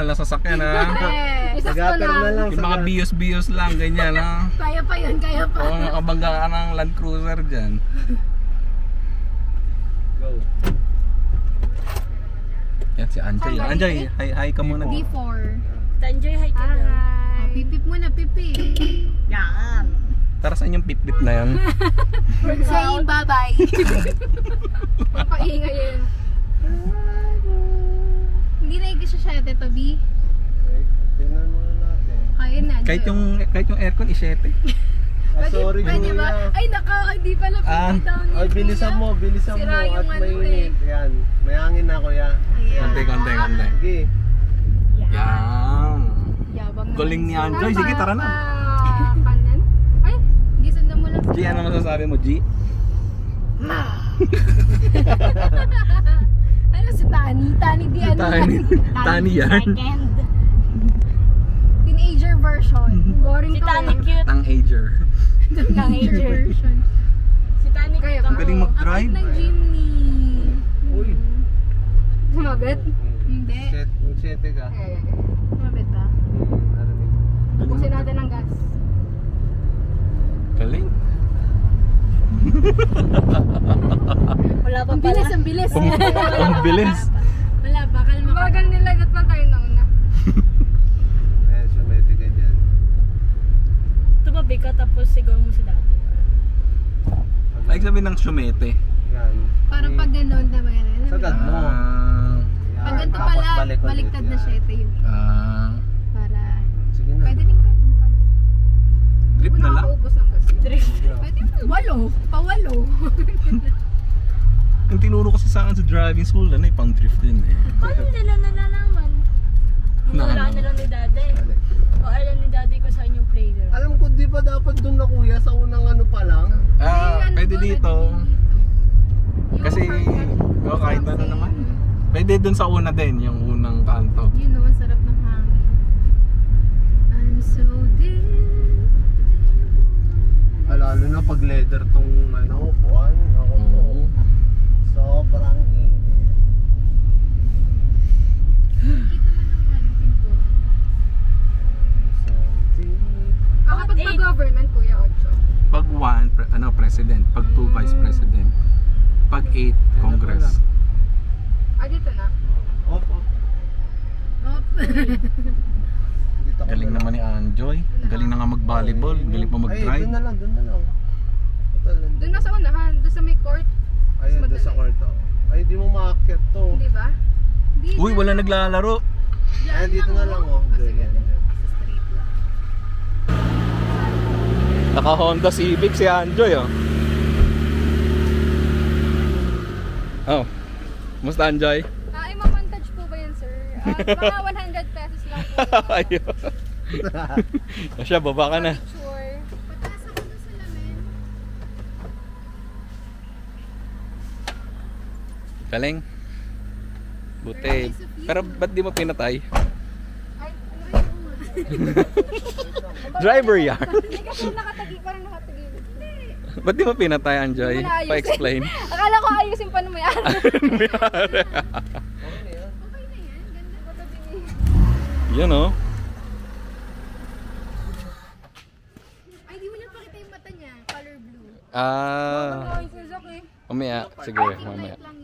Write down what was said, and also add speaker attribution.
Speaker 1: mahal na sasakyan ha.
Speaker 2: Pag-aper na lang.
Speaker 1: Yung mga bios lang, ganyan ha.
Speaker 3: Kaya pa yun, kaya pa.
Speaker 1: Oo, makabangga ka ng Land Cruiser dyan.
Speaker 2: Go.
Speaker 1: Yan si Anjay. Anjay, hi ka muna.
Speaker 3: D4.
Speaker 4: Anjay, hi ka daw.
Speaker 3: Oh, pipip muna, pipip.
Speaker 4: Yan.
Speaker 1: Tara saan yung pip-pip na yan?
Speaker 3: Saying bye-bye. Mapaingay yun. Hindi na ikisya to B.
Speaker 2: Tingnan muna natin.
Speaker 3: Kaya na.
Speaker 1: Kahit yung aircon isyete.
Speaker 2: Sorry
Speaker 3: Pwede ba?
Speaker 2: kuya.
Speaker 3: Ay naka, hindi pala pipip down yun.
Speaker 2: Ay, bilisan mo
Speaker 3: Sira
Speaker 2: at
Speaker 3: yung ano
Speaker 2: mainit. Yan, may hangin na kuya.
Speaker 1: Konti.
Speaker 2: Sige.
Speaker 1: Yan.
Speaker 3: Yabang naman.
Speaker 1: Galing ni Anjay. Sige, tara na.
Speaker 3: Kanan? Ay, gisundan mo lang.
Speaker 1: G, ano masasabi mo, G?
Speaker 3: Ano si Tani? Tani di ano?
Speaker 1: Tani yan.
Speaker 4: Second.
Speaker 3: Teenager version. Boring
Speaker 4: Si
Speaker 3: to
Speaker 4: Tani
Speaker 3: eh.
Speaker 4: cute.
Speaker 1: Tang-ager.
Speaker 3: Teenager version.
Speaker 4: Si Tani
Speaker 3: Kaya
Speaker 4: cute.
Speaker 1: Ang galing mag-drive.
Speaker 3: Ang ng Jimny.
Speaker 2: Uy.
Speaker 3: Sumabit? Hindi.
Speaker 2: Sete ka.
Speaker 3: Sumabit ba?
Speaker 2: Narinig.
Speaker 3: Tapusin natin ang gas.
Speaker 1: Galing.
Speaker 4: Wala pa
Speaker 3: Ang
Speaker 4: pala.
Speaker 3: bilis, ang bilis.
Speaker 1: Ang bilis.
Speaker 3: Wala pa, kalma ka. Bagal nilagat pa tayo na una.
Speaker 2: Ayan, sumete ka dyan.
Speaker 4: Tumabi ka tapos sigaw mo si daddy.
Speaker 1: Ay, sabi ng syumete.
Speaker 2: Yan.
Speaker 3: Parang pag gano'n na may
Speaker 2: Sagad mo. Yan.
Speaker 3: Pag ganito
Speaker 2: Tapos
Speaker 3: pala,
Speaker 2: balik ulit.
Speaker 3: baliktad na
Speaker 2: Yan.
Speaker 3: 7 yun. Para,
Speaker 2: Sige na.
Speaker 3: pwede rin ka.
Speaker 1: Trip na lang.
Speaker 3: Nakakaubos ang gas.
Speaker 4: Trip.
Speaker 3: Pwede mo, pawalo.
Speaker 1: Yung tinuro kasi sa akin sa driving school, ano pang drift din eh.
Speaker 4: Paano nila nalalaman?
Speaker 1: Na
Speaker 4: Wala
Speaker 1: ano?
Speaker 4: na lang ni daddy. O alam ni daddy ko saan yung playground.
Speaker 2: Alam ko, di ba dapat doon na kuya sa unang ano pa lang?
Speaker 1: Pwede dito. Kasi, kahit ano naman. Pwede dun sa una din, yung unang kanto.
Speaker 3: Yun no, ang sarap ng hangin. I'm so deep.
Speaker 2: Lalo na pag leather tong ano, upuan. Ako po.
Speaker 1: Oo.
Speaker 2: Sobrang init.
Speaker 3: Kapag pag-government, Kuya Ocho.
Speaker 1: Pag 1, president. Pag 2, vice president. Pag 8, congress.
Speaker 3: Dito na.
Speaker 2: Op. Dito ka
Speaker 1: Galing
Speaker 2: na
Speaker 1: naman ni Anjoy. Galing na nga mag-volleyball. Galing pa
Speaker 2: Ay,
Speaker 1: mag-drive.
Speaker 2: doon na lang.
Speaker 3: Doon na sa unahan, doon sa may court.
Speaker 2: Ayun, doon sa kwarto. Ay, di mo maakyat to.
Speaker 3: Di ba? Di
Speaker 1: Uy,
Speaker 3: na.
Speaker 1: wala naglalaro.
Speaker 2: Ay, dito na lang oh.
Speaker 3: Sige,
Speaker 2: Doon yan.
Speaker 3: sa street lang.
Speaker 1: Naka Honda Civic si Anjoy oh. Oh. Musta Anjoy?
Speaker 3: Imamontage po ba yan, sir? Baka 100 pesos lang po.
Speaker 1: Ayun. Asya, baba ka na.
Speaker 3: Sure. Pataas ako dun sa lamin.
Speaker 1: Galing. Buti. Pero ba't di mo pinatay?
Speaker 3: Ay,
Speaker 1: Driver yan.
Speaker 3: Hindi kasi nakatagi, parang nakatagi. Hindi.
Speaker 1: Ba't di mo pinatay Anjoy?
Speaker 3: Hindi mo naayos.
Speaker 1: Pa-explain.
Speaker 3: Akala ko ayusin pa naman yan.
Speaker 1: May ari.
Speaker 3: Okay na yan. Ganda ba tabi niya?
Speaker 1: Yun oh.
Speaker 3: Ay, di mo na pakita yung mata niya. Color blue.
Speaker 1: Ah.
Speaker 3: Ay, Suzok eh.
Speaker 1: Mamaya. Sige, mamaya.
Speaker 3: Light lang